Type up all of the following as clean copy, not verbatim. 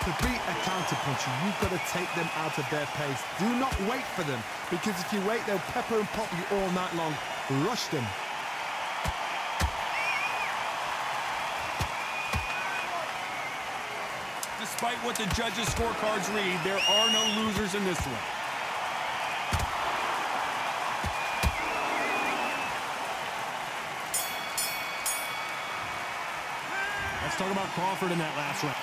To beat a counter-puncher, you've got to take them out of their pace. Do not wait for them, because if you wait, they'll pepper and pop you all night long. Rush them. Despite what the judges' scorecards read, there are no losers in this one. Let's talk about Crawford in that last round.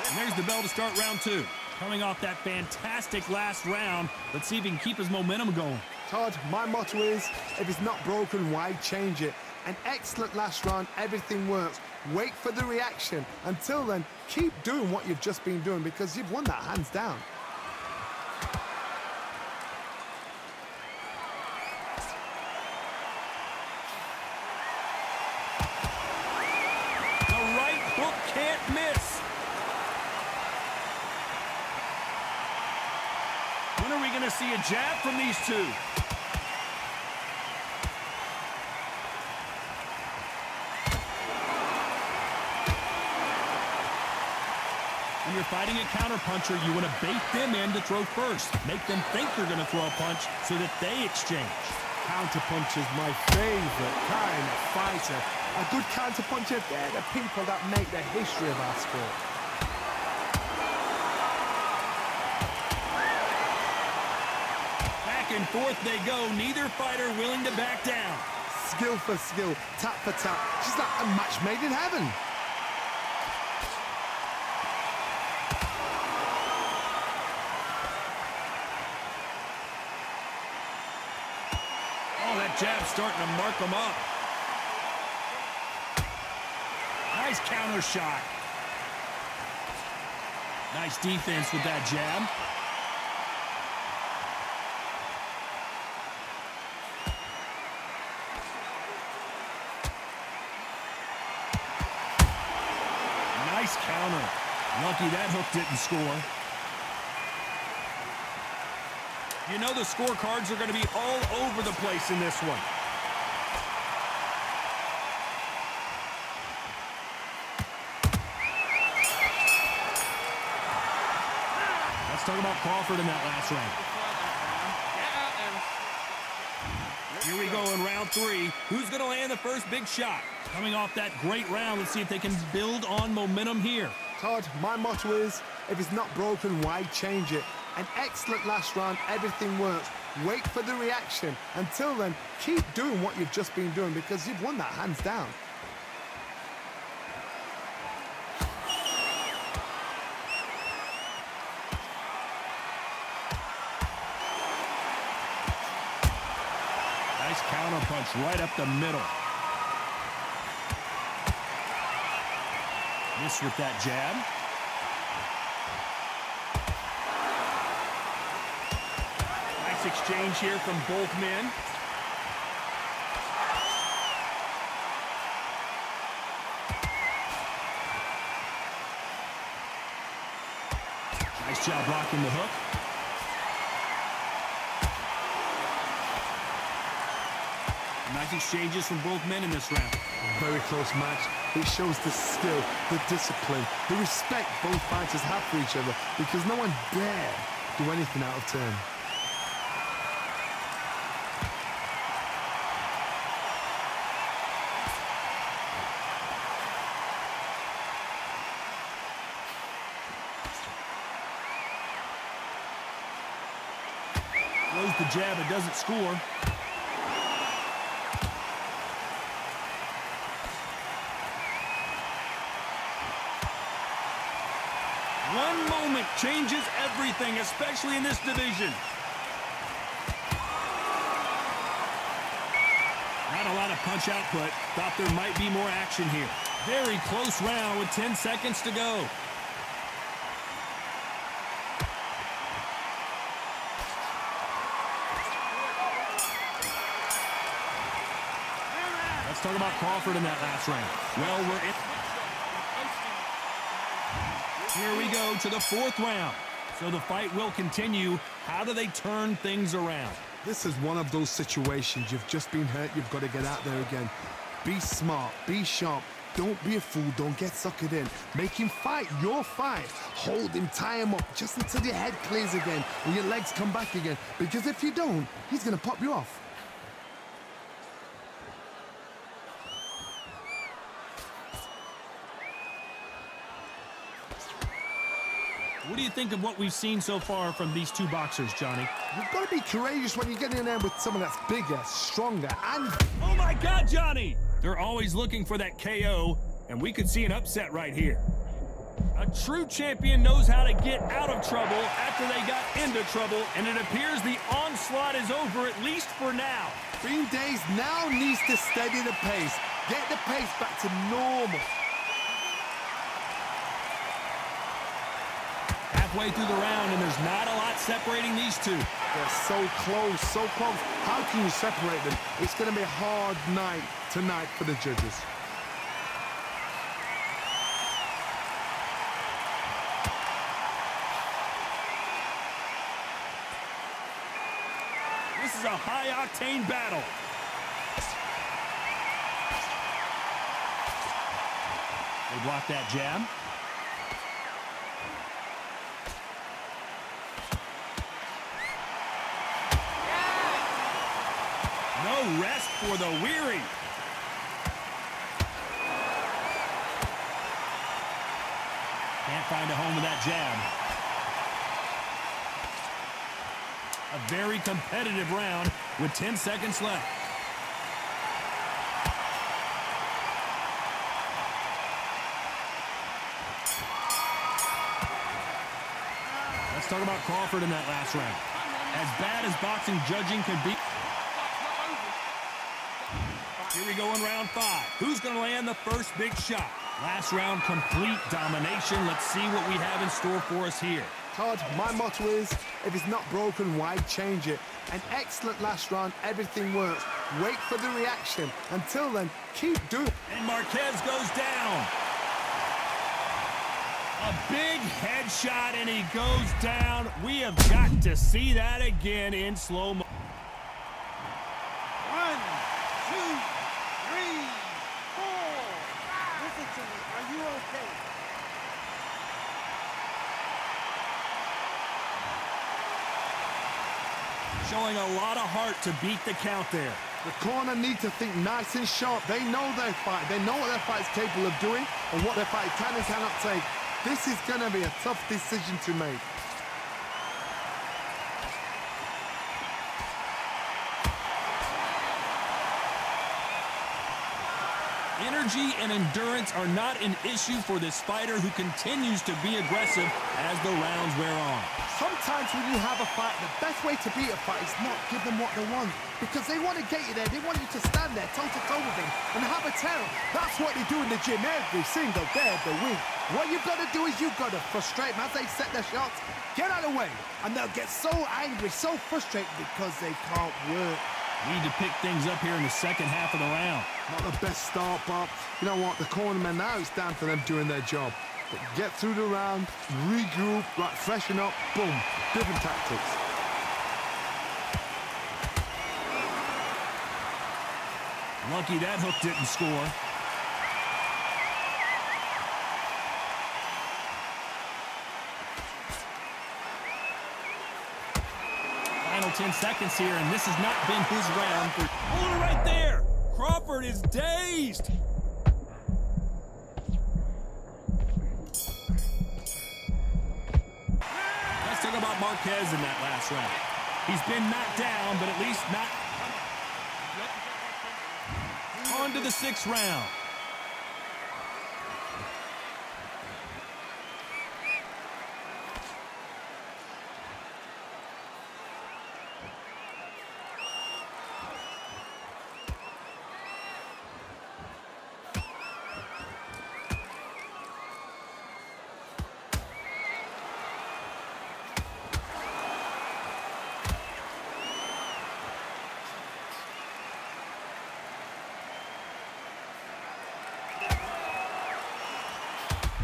And there's the bell to start round two. Coming off that fantastic last round, let's see if he can keep his momentum going. Todd, my motto is, if it's not broken, why change it? An excellent last round, everything works. Wait for the reaction. Until then, keep doing what you've just been doing, because you've won that hands down. The right hook can't miss. When are we going to see a jab from these two? When you're fighting a counterpuncher, you want to bait them in to throw first. Make them think you're going to throw a punch so that they exchange. Counterpuncher's my favorite kind of fighter. A good counterpuncher, they're the people that make the history of our sport. Back and forth they go, neither fighter willing to back down. Skill for skill, tap for tap. She's like a match made in heaven. Oh, that jab's starting to mark them up. Nice counter shot. Nice defense with that jab. Nice counter. Lucky that hook didn't score. You know the scorecards are going to be all over the place in this one. Let's talk about Crawford in that last round. Here we go in round three. Who's going to land the first big shot? Coming off that great round, let's see if they can build on momentum here. Todd, my motto is, if it's not broken, why change it? An excellent last round, everything works. Wait for the reaction. Until then, keep doing what you've just been doing, because you've won that hands down. Nice counter punch right up the middle. Miss with that jab. Nice exchange here from both men. Nice job blocking the hook. Nice exchanges from both men in this round. Very close match. It shows the skill, the discipline, the respect both fighters have for each other, because no one dare do anything out of turn. Throws the jab, it doesn't score. One moment changes everything, especially in this division. Not a lot of punch output. Thought there might be more action here. Very close round with 10 seconds to go. Let's talk about Crawford in that last round. Well, we're in. Here we go to the fourth round. So the fight will continue. How do they turn things around? This is one of those situations. You've just been hurt. You've got to get out there again. Be smart. Be sharp. Don't be a fool. Don't get suckered in. Make him fight your fight. Hold him, tie him up just until your head clears again and your legs come back again. Because if you don't, he's going to pop you off. What do you think of what we've seen so far from these two boxers, Johnny? You've got to be courageous when you get in there with someone that's bigger, stronger, and... Oh my God, Johnny! They're always looking for that KO, and we could see an upset right here. A true champion knows how to get out of trouble after they got into trouble, and it appears the onslaught is over, at least for now. Green Days now needs to steady the pace. Get the pace back to normal. Halfway through the round, and there's not a lot separating these two. They're so close, so close. How can you separate them? It's going to be a hard night tonight for the judges. This is a high-octane battle. They block that jab. No rest for the weary. Can't find a home with that jab. A very competitive round with 10 seconds left. Let's talk about Crawford in that last round. As bad as boxing judging can be. Here we go in round 5. Who's going to land the first big shot? Last round, complete domination. Let's see what we have in store for us here. Todd, my motto is, if it's not broken, why change it? An excellent last round, everything works. Wait for the reaction. Until then, keep doing it. And Marquez goes down. A big headshot, and he goes down. We have got to see that again in slow-mo. 1, 2, 3, 4. Listen to me. Are you okay? Showing a lot of heart to beat the count there. The corner need to think nice and sharp. They know their fight. They know what their fight's capable of doing and what their fight can and cannot take. This is going to be a tough decision to make. Energy and endurance are not an issue for this fighter who continues to be aggressive as the rounds wear on. Sometimes when you have a fight, the best way to beat a fight is not give them what they want. Because they want to get you there. They want you to stand there toe-to-toe with them and have a terror. That's what they do in the gym every single day of the week. What you've got to do is you've got to frustrate them as they set their shots. Get out of the way. And they'll get so angry, so frustrated because they can't work. Need to pick things up here in the second half of the round. Not the best start, but you know what? The cornermen now, it's down to them doing their job. But get through the round, regroup, right, freshen up, boom. Different tactics. Lucky that hook didn't score. Final 10 seconds here, and this has not been his round. Hold it right there. Crawford is dazed. Let's talk about Marquez in that last round. He's been knocked down, but at least not. On to the 6th round.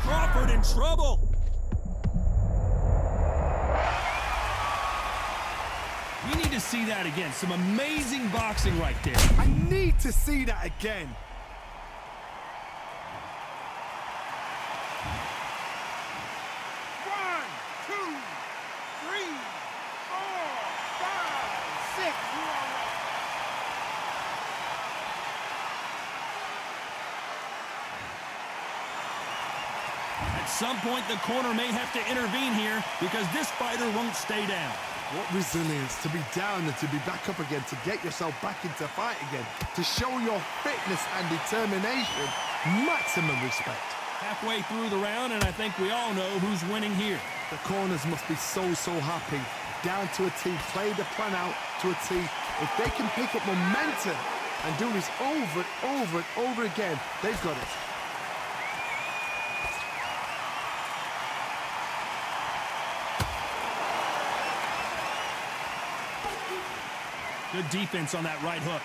Crawford in trouble. We need to see that again. Some amazing boxing right there. I need to see that again. At some point, the corner may have to intervene here because this fighter won't stay down. What resilience to be down and to be back up again, to get yourself back into fight again, to show your fitness and determination. Maximum respect. Halfway through the round, and I think we all know who's winning here. The corners must be so happy. Down to a T, play the plan out to a T. If they can pick up momentum and do this over and over and over again, they've got it. Good defense on that right hook.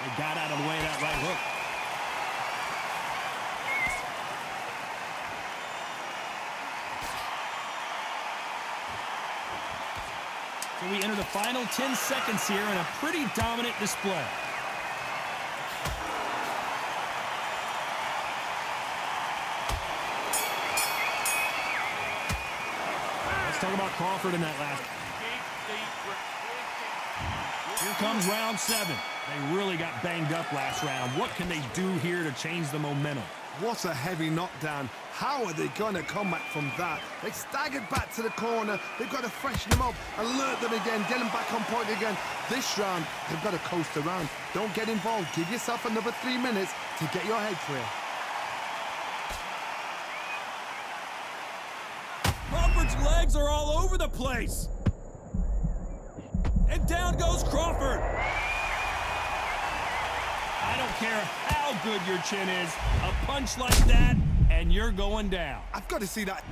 They got out of the way of that right hook. So we enter the final 10 seconds here in a pretty dominant display. Let's talk about Crawford in that last. Here comes round 7. They really got banged up last round. What can they do here to change the momentum? What a heavy knockdown. How are they going to come back from that? They staggered back to the corner. They've got to freshen them up, alert them again, get them back on point again. This round, they've got to coast around. Don't get involved. Give yourself another 3 minutes to get your head clear. Crawford's legs are all over the place. And down goes Crawford. I don't care how good your chin is. A punch like that, and you're going down. I've got to see that.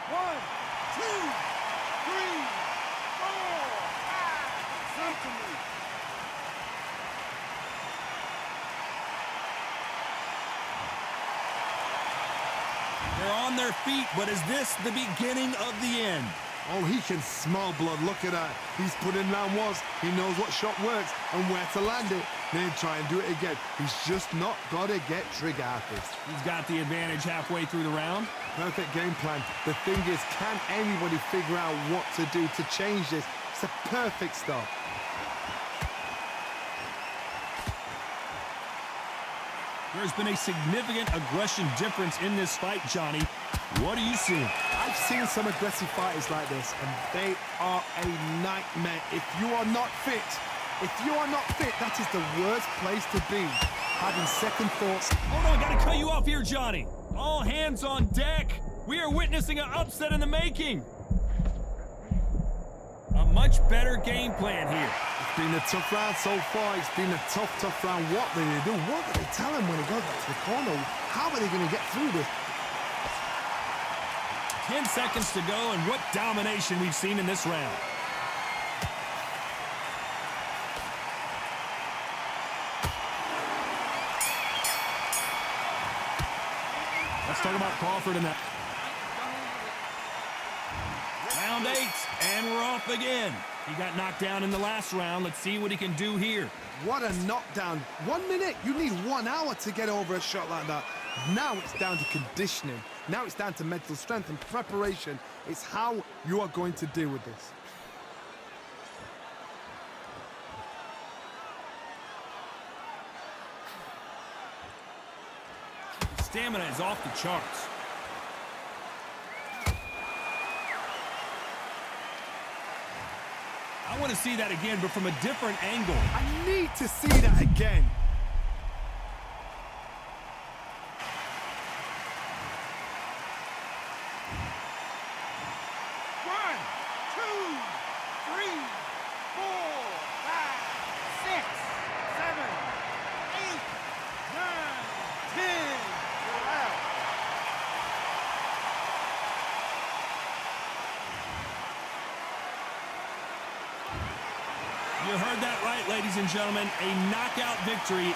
1, 2, 3, 4, 5. Listen to me. They're on their feet, but is this the beginning of the end? Oh, he can smell blood. Look at that. He's put in round once. He knows what shot works and where to land it. Then try and do it again. He's just not got to get trigger happy. He's got the advantage halfway through the round. Perfect game plan. The thing is, can anybody figure out what to do to change this? It's a perfect start. There's been a significant aggression difference in this fight, Johnny. What are you seeing? I've seen some aggressive fighters like this, and they are a nightmare. If you are not fit, that is the worst place to be. Having second thoughts. Hold on, gotta cut you off here, Johnny. All hands on deck. We are witnessing an upset in the making. A much better game plan here. It's been a tough round so far. It's been a tough round. What do they do? What do they tell him when he goes back to the corner? How are they going to get through this? 10 seconds to go, and what domination we've seen in this round. Let's talk about Crawford in that. Round 8, and we're off again. He got knocked down in the last round. Let's see what he can do here. What a knockdown. 1 minute. You need 1 hour to get over a shot like that. Now it's down to conditioning. Now it's down to mental strength and preparation. It's how you are going to deal with this. Stamina is off the charts. I want to see that again, but from a different angle. I need to see that again. One, 2, 3, 4, 5, 6, 7, 8, 9, 10. You're out. You heard that right, ladies and gentlemen. A knockout victory